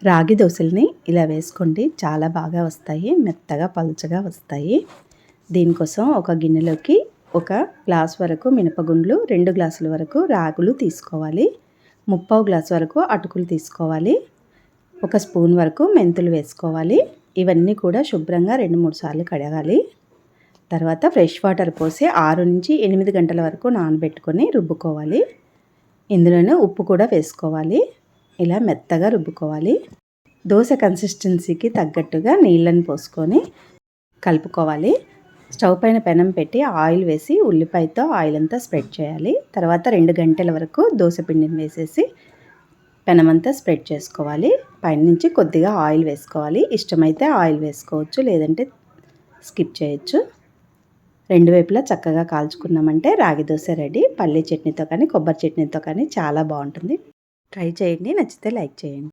రాగి దోశల్ని ఇలా వేసుకోండి, చాలా బాగా వస్తాయి, మెత్తగా పలుచగా వస్తాయి. దీనికోసం ఒక గిన్నెలోకి 1 గ్లాస్ వరకు మినపగుండ్లు, 2 గ్లాసుల వరకు రాగులు తీసుకోవాలి. 3/4 గ్లాస్ వరకు అటుకులు తీసుకోవాలి. 1 స్పూన్ వరకు మెంతులు వేసుకోవాలి. ఇవన్నీ కూడా శుభ్రంగా 2-3 సార్లు కడగాలి. తర్వాత ఫ్రెష్ వాటర్ పోసి 6 నుంచి 8 గంటల వరకు నానబెట్టుకొని రుబ్బుకోవాలి. ఇందులోనే ఉప్పు కూడా వేసుకోవాలి. ఇలా మెత్తగా రుబ్బుకోవాలి. దోశ కన్సిస్టెన్సీకి తగ్గట్టుగా నీళ్ళని పోసుకొని కలుపుకోవాలి. స్టవ్ పైన పెనం పెట్టి ఆయిల్ వేసి ఉల్లిపాయతో ఆయిల్ అంతా స్ప్రెడ్ చేయాలి. తర్వాత 2 గంటల వరకు దోశ పిండిని వేసేసి పెనమంతా స్ప్రెడ్ చేసుకోవాలి. పైనుంచి కొద్దిగా ఆయిల్ వేసుకోవాలి. ఇష్టమైతే ఆయిల్ వేసుకోవచ్చు, లేదంటే స్కిప్ చేయొచ్చు. 2 వైపులా చక్కగా కాల్చుకున్నామంటే రాగి దోశ రెడీ. పల్లీ చట్నీతో కానీ కొబ్బరి చట్నీతో కానీ చాలా బాగుంటుంది. ట్రై చేయండి. నచ్చితే లైక్ చేయండి.